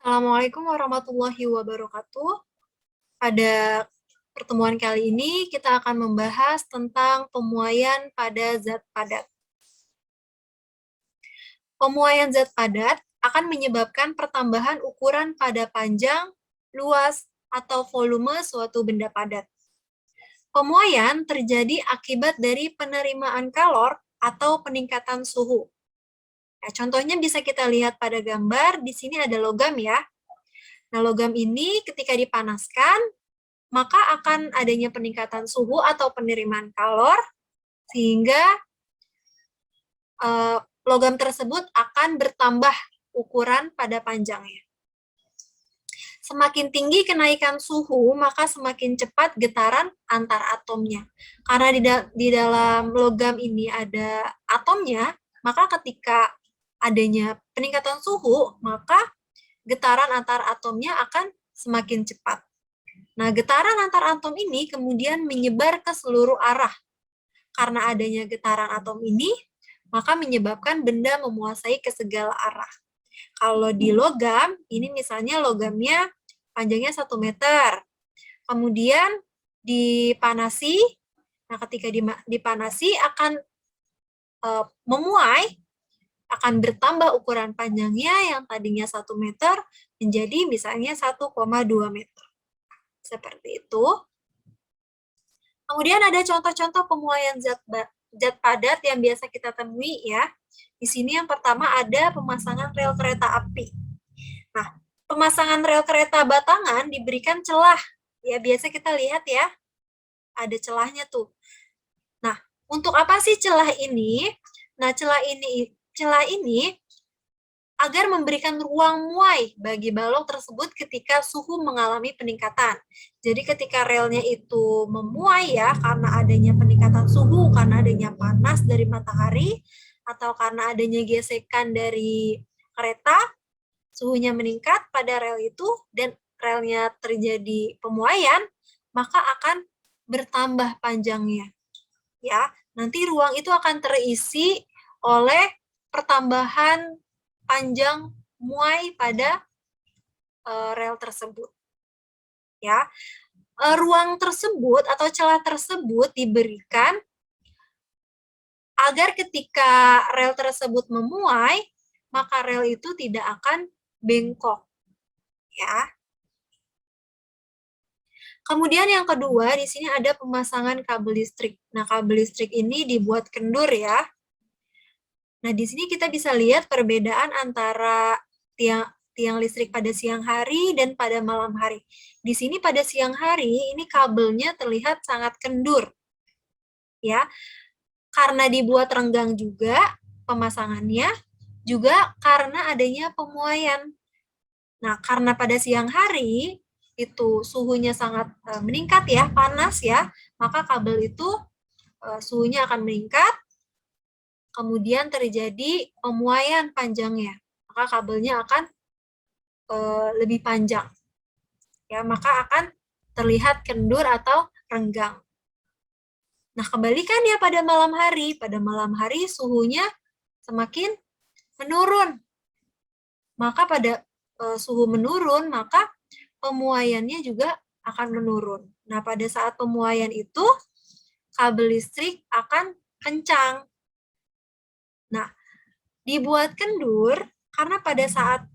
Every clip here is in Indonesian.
Assalamualaikum warahmatullahi wabarakatuh. Pada pertemuan kali ini kita akan membahas tentang pemuaian pada zat padat. Pemuaian zat padat akan menyebabkan pertambahan ukuran pada panjang, luas, atau volume suatu benda padat. Pemuaian terjadi akibat dari penerimaan kalor atau peningkatan suhu. Nah, contohnya bisa kita lihat pada gambar, di sini ada logam ya. Nah, logam ini ketika dipanaskan, maka akan adanya peningkatan suhu atau penerimaan kalor, sehingga logam tersebut akan bertambah ukuran pada panjangnya. Semakin tinggi kenaikan suhu, maka semakin cepat getaran antar atomnya. Karena di dalam logam ini ada atomnya, maka ketika adanya peningkatan suhu, maka getaran antar atomnya akan semakin cepat. Nah, getaran antar atom ini kemudian menyebar ke seluruh arah. Karena adanya getaran atom ini, maka menyebabkan benda menguasai ke segala arah. Kalau di logam, ini misalnya logamnya panjangnya 1 meter. Kemudian dipanasi, nah ketika dipanasi akan memuai, akan bertambah ukuran panjangnya yang tadinya 1 meter menjadi misalnya 1,2 meter. Seperti itu. Kemudian ada contoh-contoh pemuaian zat padat yang biasa kita temui ya. Di sini yang pertama ada pemasangan rel kereta api. Nah, pemasangan rel kereta batangan diberikan celah. Ya, biasa kita lihat ya, ada celahnya tuh. Nah, untuk apa sih celah ini? Nah, celah ini agar memberikan ruang muai bagi balok tersebut ketika suhu mengalami peningkatan. Jadi ketika relnya itu memuai ya, karena adanya peningkatan suhu, karena adanya panas dari matahari, atau karena adanya gesekan dari kereta, suhunya meningkat pada rel itu, dan relnya terjadi pemuaian, maka akan bertambah panjangnya. Ya, nanti ruang itu akan terisi oleh pertambahan panjang muai pada rel tersebut. Ya, ruang tersebut atau celah tersebut diberikan agar ketika rel tersebut memuai, maka rel itu tidak akan bengkok. Ya. Kemudian yang kedua, di sini ada pemasangan kabel listrik. Nah, kabel listrik ini dibuat kendur ya. Nah, di sini kita bisa lihat perbedaan antara tiang listrik pada siang hari dan pada malam hari. Di sini pada siang hari, ini kabelnya terlihat sangat kendur. Ya, karena dibuat renggang juga pemasangannya, juga karena adanya pemuaian. Nah, karena pada siang hari, itu suhunya sangat meningkat ya, panas ya, maka kabel itu suhunya akan meningkat, kemudian terjadi pemuaian panjangnya, maka kabelnya akan lebih panjang. Ya, maka akan terlihat kendur atau renggang. Nah, kebalikannya pada malam hari. Pada malam hari suhunya semakin menurun. Maka pada suhu menurun, maka pemuaiannya juga akan menurun. Nah, pada saat pemuaian itu, kabel listrik akan kencang. Nah, dibuat kendur karena pada saat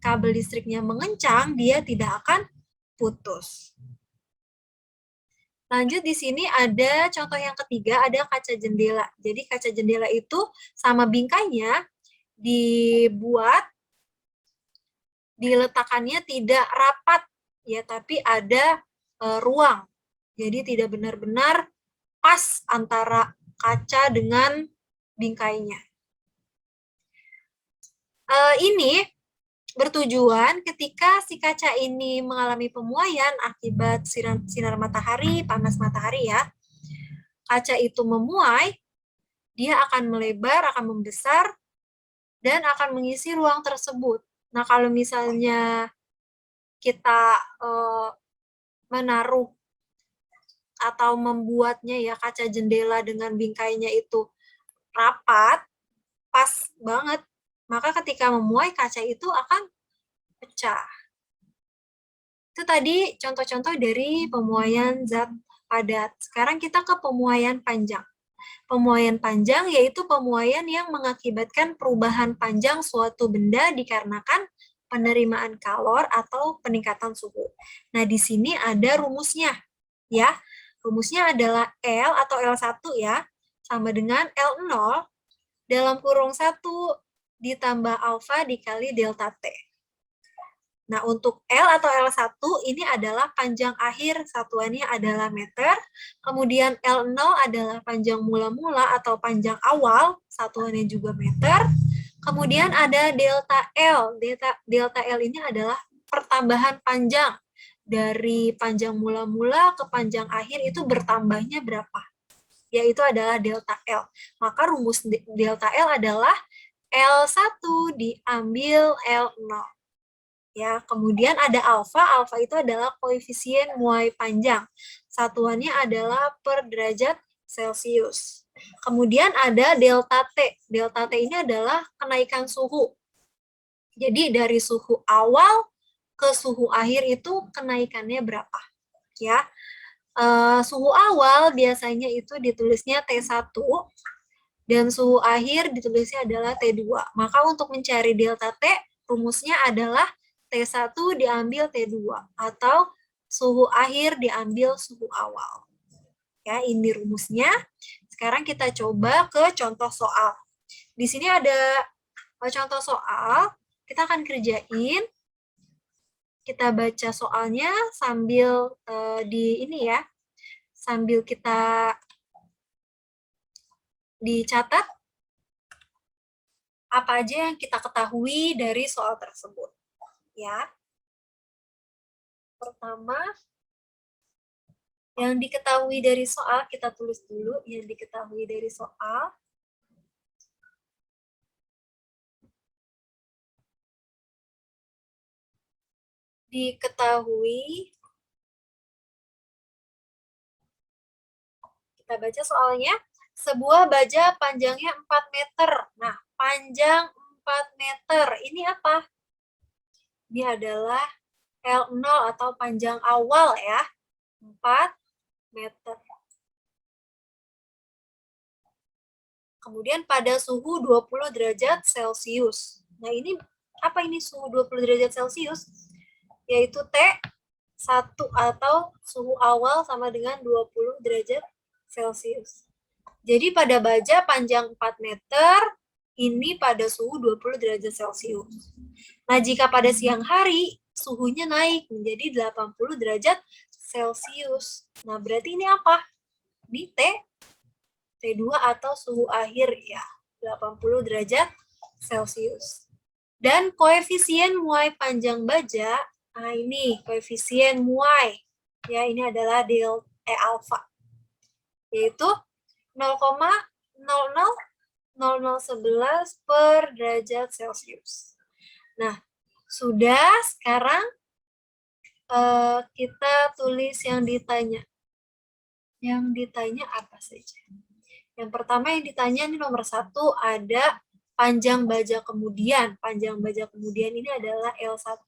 kabel listriknya mengencang, dia tidak akan putus. Lanjut di sini ada contoh yang ketiga, ada kaca jendela. Jadi kaca jendela itu sama bingkainya diletakkannya tidak rapat ya, tapi ada ruang. Jadi tidak benar-benar pas antara kaca dengan bingkainya. Ini bertujuan ketika si kaca ini mengalami pemuaian akibat sinar matahari, panas matahari ya, kaca itu memuai, dia akan melebar, akan membesar, dan akan mengisi ruang tersebut. Nah, kalau misalnya kita menaruh atau membuatnya ya kaca jendela dengan bingkainya itu rapat, pas banget, maka ketika memuai kaca itu akan pecah. Itu tadi contoh-contoh dari pemuaian zat padat. Sekarang kita ke pemuaian panjang. Pemuaian panjang yaitu pemuaian yang mengakibatkan perubahan panjang suatu benda dikarenakan penerimaan kalor atau peningkatan suhu. Nah, di sini ada rumusnya, ya. Rumusnya adalah L atau L1 ya, sama dengan L0 dalam kurung 1 ditambah alfa dikali delta T. Nah, untuk L atau L1 ini adalah panjang akhir, satuannya adalah meter. Kemudian L0 adalah panjang mula-mula atau panjang awal, satuannya juga meter. Kemudian ada delta L. Delta L ini adalah pertambahan panjang. Dari panjang mula-mula ke panjang akhir itu bertambahnya berapa? Yaitu adalah delta L. Maka rumus delta L adalah L1 diambil L0. Ya, kemudian ada alfa. Alfa itu adalah koefisien muai panjang. Satuannya adalah per derajat Celcius. Kemudian ada delta T. Delta T ini adalah kenaikan suhu. Jadi dari suhu awal ke suhu akhir itu kenaikannya berapa? Ya, suhu awal biasanya itu ditulisnya T1 dan suhu akhir ditulisnya adalah T2. Maka untuk mencari delta T, rumusnya adalah T1 diambil T2 atau suhu akhir diambil suhu awal. Ya, ini rumusnya. Sekarang kita coba ke contoh soal. Di sini ada contoh soal, kita akan kerjain. Kita baca soalnya sambil di ini ya. Sambil kita dicatat apa aja yang kita ketahui dari soal tersebut. Ya. Pertama, yang diketahui dari soal, kita tulis dulu yang diketahui dari soal. Diketahui, kita baca soalnya, sebuah baja panjangnya 4 meter. Nah, panjang 4 meter, ini apa? Ini adalah L0 atau panjang awal ya, 4 meter. Kemudian pada suhu 20 derajat Celcius. Nah, ini apa ini suhu 20 derajat Celcius? Yaitu T1 atau suhu awal sama dengan 20 derajat Celcius. Jadi pada baja panjang 4 meter, ini pada suhu 20 derajat Celcius. Nah, jika pada siang hari, suhunya naik menjadi 80 derajat Celcius. Nah, berarti ini apa? Di T2 atau suhu akhir ya, 80 derajat Celcius. Dan koefisien muai panjang baja, nah ini koefisien muai, ya ini adalah alfa, yaitu 0,000011 per derajat Celcius. Nah, sudah, sekarang kita tulis yang ditanya. Yang ditanya apa saja? Yang pertama yang ditanya ini nomor 1 ada panjang baja kemudian. Panjang baja kemudian ini adalah L1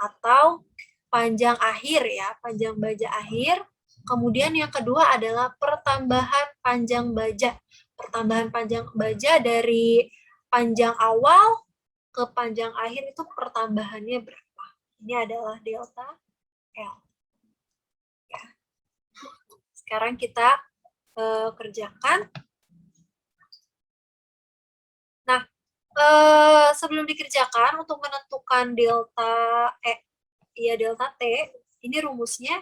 atau panjang akhir ya, panjang baja akhir. Kemudian yang kedua adalah pertambahan panjang baja. Pertambahan panjang baja dari panjang awal ke panjang akhir itu pertambahannya berapa? Ini adalah delta L. Ya. Sekarang kita kerjakan. Nah, sebelum dikerjakan untuk menentukan delta delta T, ini rumusnya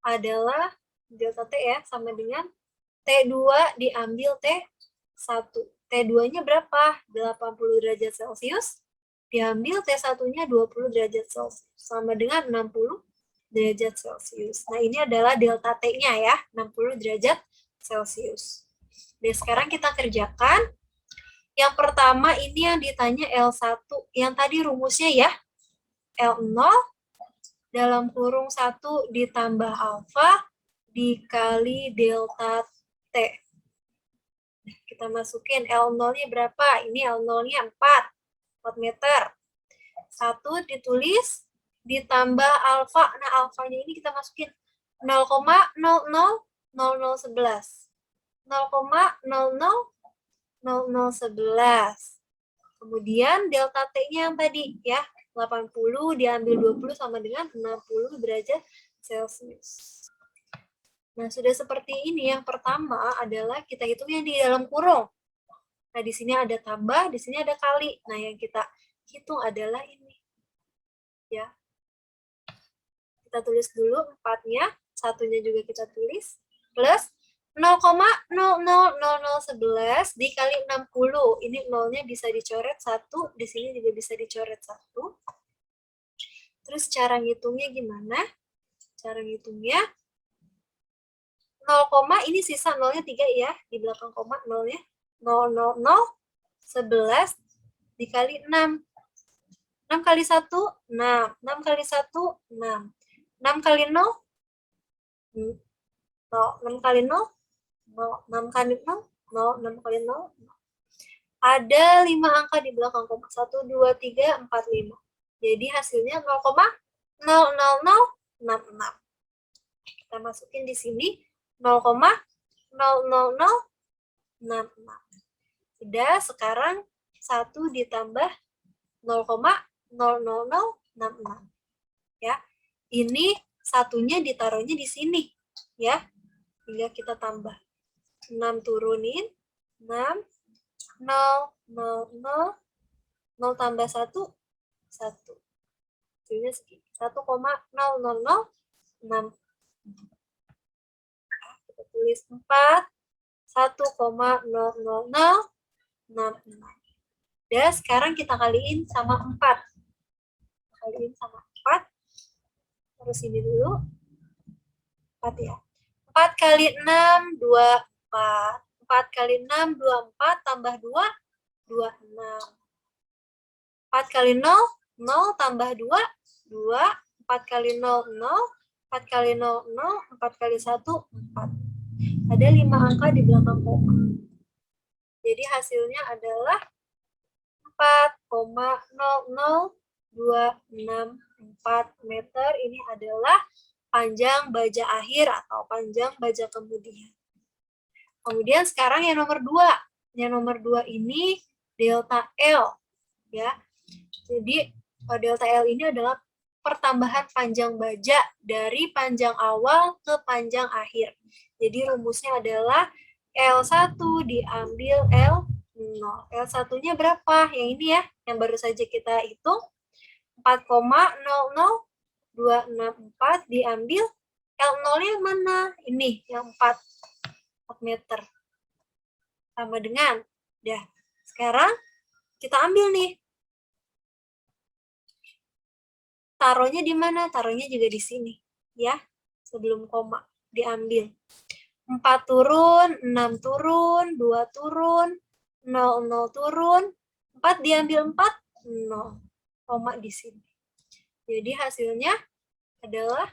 adalah delta T ya sama dengan T2 diambil T1. T2-nya berapa? 80 derajat Celcius. Diambil T1-nya 20 derajat Celcius. Sama dengan 60 derajat Celcius. Nah, ini adalah delta T-nya ya, 60 derajat Celcius. Dan sekarang kita kerjakan. Yang pertama ini yang ditanya L1. Yang tadi rumusnya ya, L0 dalam kurung 1 ditambah alfa dikali delta T. Kita masukin L0-nya berapa? Ini L0-nya 4 meter. 1 ditulis, ditambah alfa. Nah, alfanya ini kita masukin 0,000011. 0,000011. Kemudian delta T-nya yang tadi ya, 80 diambil 20 sama dengan 60 derajat Celcius. Nah, sudah seperti ini. Yang pertama adalah kita hitung yang di dalam kurung. Nah, di sini ada tambah, di sini ada kali. Nah, yang kita hitung adalah ini. Ya. Kita tulis dulu 4-nya, 1-nya juga kita tulis, plus 0,000011 dikali 60. Ini 0-nya bisa dicoret 1, di sini juga bisa dicoret 1. Terus cara ngitungnya gimana? Cara ngitungnya 0, ini sisa 0-nya 3 ya, di belakang koma 0-nya. 0,0011 dikali 6. 6 kali 1, 6. 6 kali 1, 6. 6 kali 0, 0. 6 kali 0, 0. 6 kali 0, 0. 6 kali 0, 0. Ada 5 angka di belakang koma. 1, 2, 3, 4, 5. Jadi hasilnya 0,00066. Kita masukin di sini 0,00066. Sudah, sekarang 1 ditambah 0,00066. Ya. Ini satunya ditaruhnya di sini. Ya. Hingga kita tambah. 6 turunin. 6. 0, 0, 0. 0 tambah 1. 1. Hasilnya segini. 1,0006. Kita tulis 4. 1,00066. Dan sekarang kita kaliin sama 4. Kaliin sama 4. Terus ini dulu. 4 ya. 4 kali 6, 24. 4 kali 6, 24. Tambah 2, 26. 4 kali 0, 0. Tambah 2, 2. 4 kali 0, 0. 4 kali 0, 0. 4 kali 1, 4. Ada 5 angka di belakang koma. Jadi hasilnya adalah 4,00264 meter. Ini adalah panjang baja akhir atau panjang baja kemudian. Kemudian sekarang yang nomor 2. Yang nomor 2 ini delta L. Ya. Jadi delta L ini adalah pertambahan panjang baja dari panjang awal ke panjang akhir. Jadi rumusnya adalah L1 diambil L0. L1-nya berapa? Yang ini ya, yang baru saja kita hitung. 4,00264 diambil L0-nya mana? Ini, yang 4 meter. Sama dengan, ya. Sekarang kita ambil nih. Taruhnya di mana? Taruhnya juga di sini, ya. Sebelum koma diambil. 4 turun, 6 turun, 2 turun, 0, 0 turun, 4 diambil 4, 0. Koma di sini. Jadi hasilnya adalah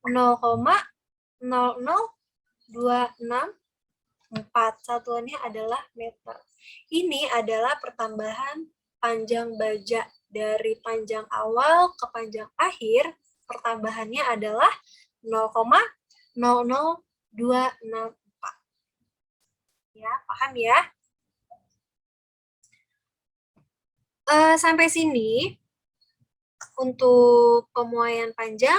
0,00264. Satuannya adalah meter. Ini adalah pertambahan panjang baja dari panjang awal ke panjang akhir. Pertambahannya adalah 0,00264. Ya, paham ya? Sampai sini untuk pemuaian panjang.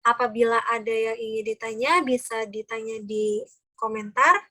Apabila ada yang ingin ditanya, bisa ditanya di komentar.